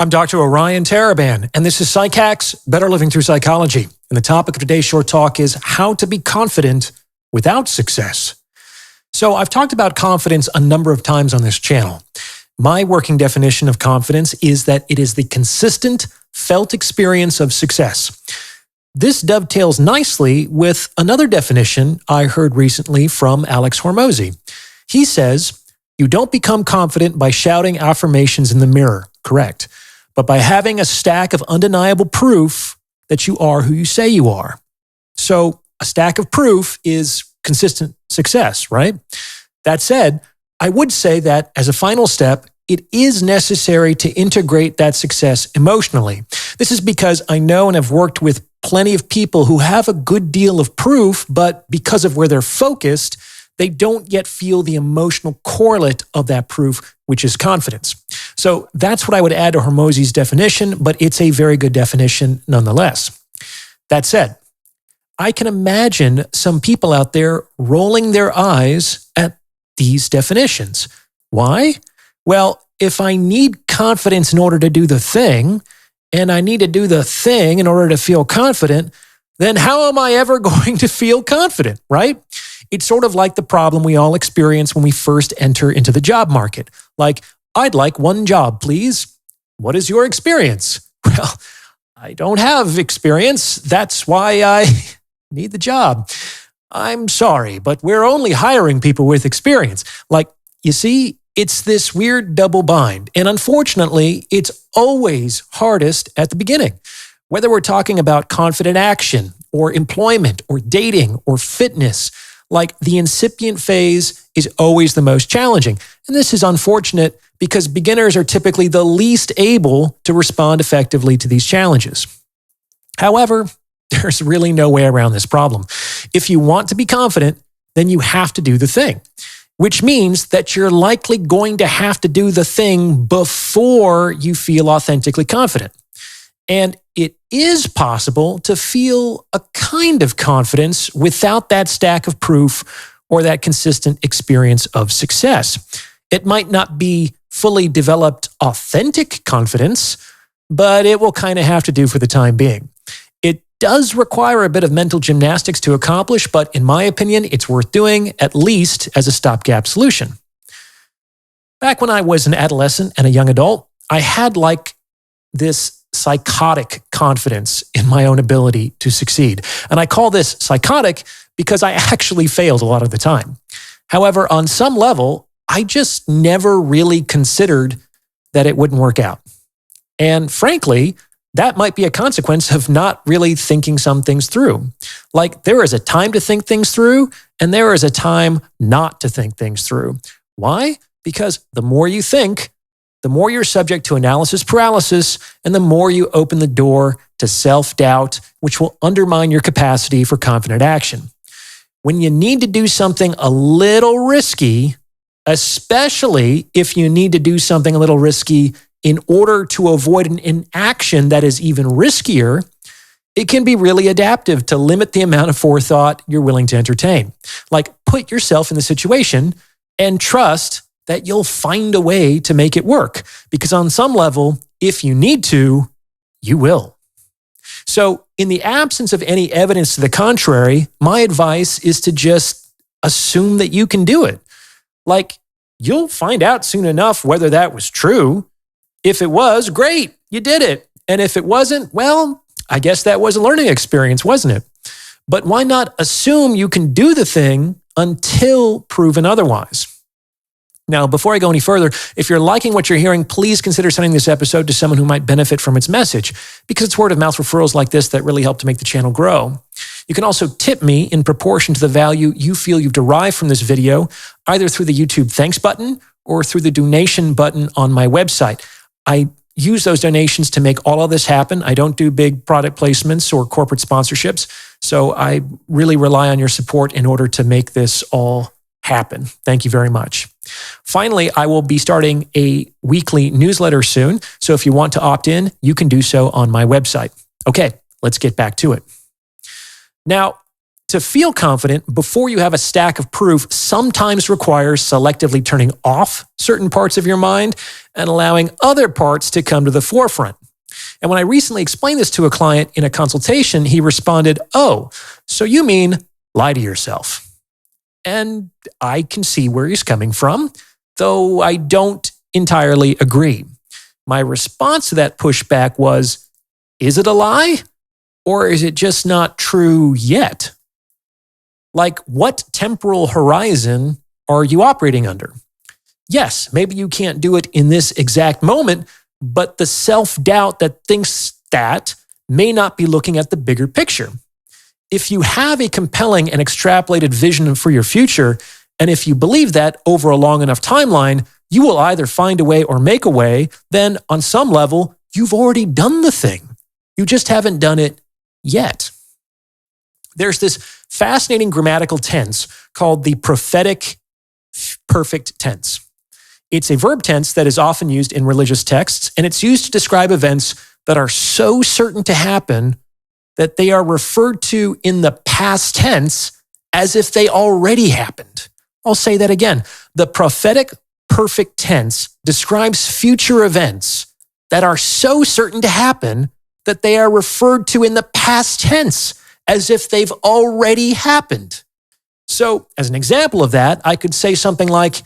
I'm Dr. Orion Taraban, and this is PsycHacks, Better Living Through Psychology. And the topic of today's short talk is how to be confident without success. So I've talked about confidence a number of times on this channel. My working definition of confidence is that it is the consistent, felt experience of success. This dovetails nicely with another definition I heard recently from Alex Hormozy. He says, you don't become confident by shouting affirmations in the mirror, correct, but by having a stack of undeniable proof that you are who you say you are. So a stack of proof is consistent success, right? That said, I would say that as a final step, it is necessary to integrate that success emotionally. This is because I know and have worked with plenty of people who have a good deal of proof, but because of where they're focused, they don't yet feel the emotional correlate of that proof, which is confidence. So that's what I would add to Hormozy's definition, but it's a very good definition nonetheless. That said, I can imagine some people out there rolling their eyes at these definitions. Why? Well, if I need confidence in order to do the thing, and I need to do the thing in order to feel confident, then how am I ever going to feel confident, right? It's sort of like the problem we all experience when we first enter into the job market. Like, I'd like one job, please. What is your experience? Well, I don't have experience. That's why I need the job. I'm sorry, but we're only hiring people with experience. Like, you see, it's this weird double bind. And unfortunately, it's always hardest at the beginning. Whether we're talking about confident action or employment or dating or fitness, like the incipient phase is always the most challenging. And this is unfortunate because beginners are typically the least able to respond effectively to these challenges. However, there's really no way around this problem. If you want to be confident, then you have to do the thing, which means that you're likely going to have to do the thing before you feel authentically confident. And it is possible to feel a kind of confidence without that stack of proof or that consistent experience of success. It might not be fully developed authentic confidence, but it will kind of have to do for the time being. It does require a bit of mental gymnastics to accomplish, but in my opinion, it's worth doing, at least as a stopgap solution. Back when I was an adolescent and a young adult, I had like this psychotic confidence in my own ability to succeed. And I call this psychotic because I actually failed a lot of the time. However, on some level, I just never really considered that it wouldn't work out. And frankly, that might be a consequence of not really thinking some things through. Like, there is a time to think things through, and there is a time not to think things through. Why? Because the more you think, the more you're subject to analysis paralysis, and the more you open the door to self-doubt, which will undermine your capacity for confident action. When you need to do something a little risky, especially if you need to do something a little risky in order to avoid an inaction that is even riskier, it can be really adaptive to limit the amount of forethought you're willing to entertain. Like, put yourself in the situation and trust that you'll find a way to make it work. Because on some level, if you need to, you will. So in the absence of any evidence to the contrary, my advice is to just assume that you can do it. Like, you'll find out soon enough whether that was true. If it was, great, you did it. And if it wasn't, well, I guess that was a learning experience, wasn't it? But why not assume you can do the thing until proven otherwise? Now, before I go any further, if you're liking what you're hearing, please consider sending this episode to someone who might benefit from its message, because it's word of mouth referrals like this that really help to make the channel grow. You can also tip me in proportion to the value you feel you've derived from this video, either through the YouTube thanks button or through the donation button on my website. I use those donations to make all of this happen. I don't do big product placements or corporate sponsorships, so I really rely on your support in order to make this all happen. Thank you very much. Finally, I will be starting a weekly newsletter soon, so if you want to opt in, you can do so on my website. Okay, let's get back to it. Now, To feel confident before you have a stack of proof sometimes requires selectively turning off certain parts of your mind and allowing other parts to come to the forefront. And when I recently explained this to a client in a consultation, he responded, "Oh, so you mean lie to yourself?" And I can see where he's coming from, though I don't entirely agree. My response to that pushback was, is it a lie? Or is it just not true yet? Like, what temporal horizon are you operating under? Yes, maybe you can't do it in this exact moment, but the self-doubt that thinks that may not be looking at the bigger picture. If you have a compelling and extrapolated vision for your future, and if you believe that over a long enough timeline, you will either find a way or make a way, then on some level, you've already done the thing. You just haven't done it yet. There's this fascinating grammatical tense called the prophetic perfect tense. It's a verb tense that is often used in religious texts, and it's used to describe events that are so certain to happen that they are referred to in the past tense as if they already happened. I'll say that again. The prophetic perfect tense describes future events that are so certain to happen that they are referred to in the past tense as if they've already happened. So, as an example of that, I could say something like,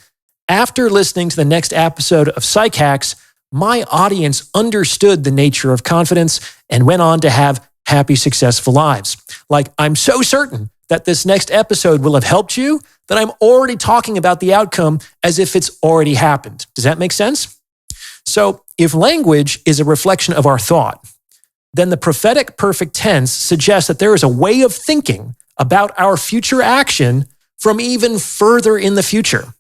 after listening to the next episode of PsycHacks, my audience understood the nature of confidence and went on to have happy, successful lives. Like, I'm so certain that this next episode will have helped you that I'm already talking about the outcome as if it's already happened. Does that make sense? So, if language is a reflection of our thought, then the prophetic perfect tense suggests that there is a way of thinking about our future action from even further in the future.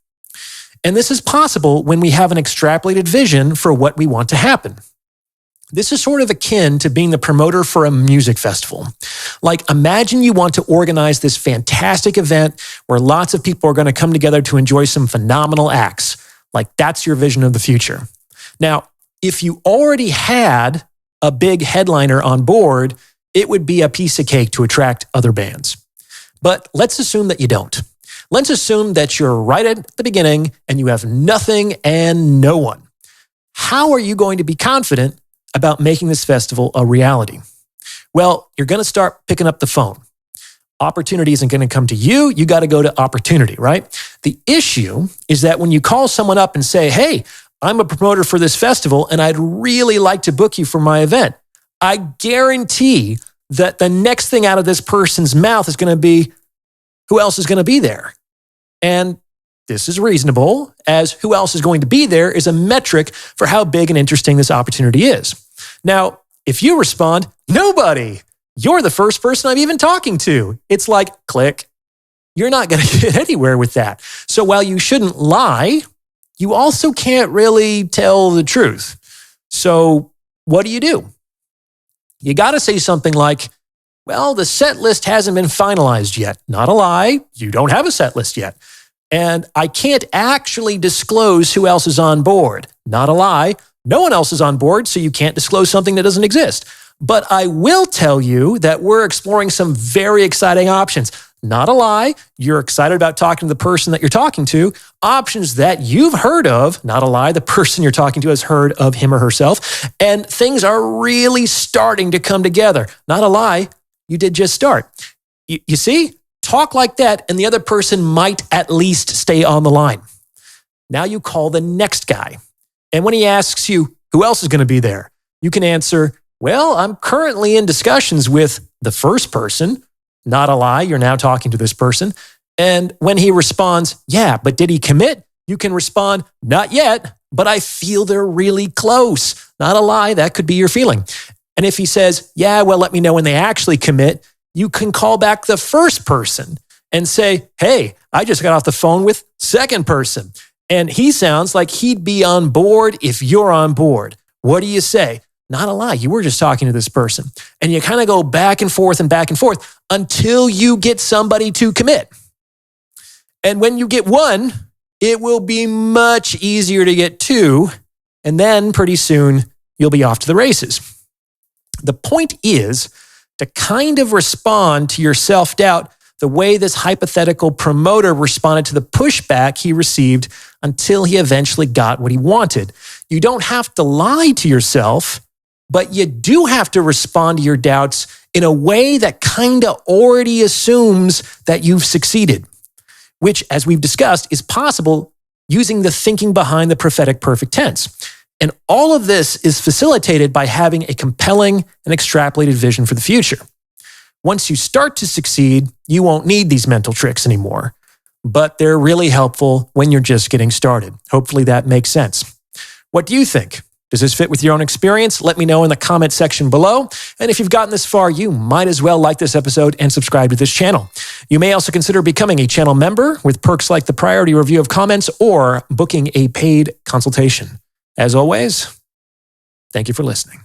And this is possible when we have an extrapolated vision for what we want to happen. This is sort of akin to being the promoter for a music festival. Like, imagine you want to organize this fantastic event where lots of people are going to come together to enjoy some phenomenal acts. Like, that's your vision of the future. Now, if you already had a big headliner on board, it would be a piece of cake to attract other bands. But let's assume that you don't. Let's assume that you're right at the beginning and you have nothing and no one. How are you going to be confident about making this festival a reality? Well, you're going to start picking up the phone. Opportunity isn't going to come to you. You got to go to opportunity, right? The issue is that when you call someone up and say, "Hey, I'm a promoter for this festival and I'd really like to book you for my event," I guarantee that the next thing out of this person's mouth is going to be, who else is going to be there? And this is reasonable, as who else is going to be there is a metric for how big and interesting this opportunity is. Now, if you respond, "Nobody, you're the first person I'm even talking to," it's like, click. You're not going to get anywhere with that. So while you shouldn't lie, you also can't really tell the truth. So what do? You got to say something like, "Well, the set list hasn't been finalized yet." Not a lie. You don't have a set list yet. "And I can't actually disclose who else is on board." Not a lie. No one else is on board, so you can't disclose something that doesn't exist. "But I will tell you that we're exploring some very exciting options." Not a lie. You're excited about talking to the person that you're talking to. Options that you've heard of. Not a lie. The person you're talking to has heard of him or herself. And things are really starting to come together. Not a lie. You did just start. You see? Talk like that, and the other person might at least stay on the line. Now you call the next guy. And when he asks you, who else is going to be there? You can answer, "Well, I'm currently in discussions with the first person." Not a lie. You're now talking to this person. And when he responds, "Yeah, but did he commit?" You can respond, "Not yet, but I feel they're really close." Not a lie. That could be your feeling. And if he says, "Yeah, well, let me know when they actually commit," you can call back the first person and say, "Hey, I just got off the phone with second person, and he sounds like he'd be on board if you're on board. What do you say?" Not a lie. You were just talking to this person. And you kind of go back and forth until you get somebody to commit. And when you get one, it will be much easier to get two. And then pretty soon, you'll be off to the races. The point is to kind of respond to your self-doubt the way this hypothetical promoter responded to the pushback he received until he eventually got what he wanted. You don't have to lie to yourself, but you do have to respond to your doubts in a way that kind of already assumes that you've succeeded, which, as we've discussed, is possible using the thinking behind the prophetic perfect tense. And all of this is facilitated by having a compelling and extrapolated vision for the future. Once you start to succeed, you won't need these mental tricks anymore, but they're really helpful when you're just getting started. Hopefully that makes sense. What do you think? Does this fit with your own experience? Let me know in the comment section below. And if you've gotten this far, you might as well like this episode and subscribe to this channel. You may also consider becoming a channel member with perks like the priority review of comments or booking a paid consultation. As always, thank you for listening.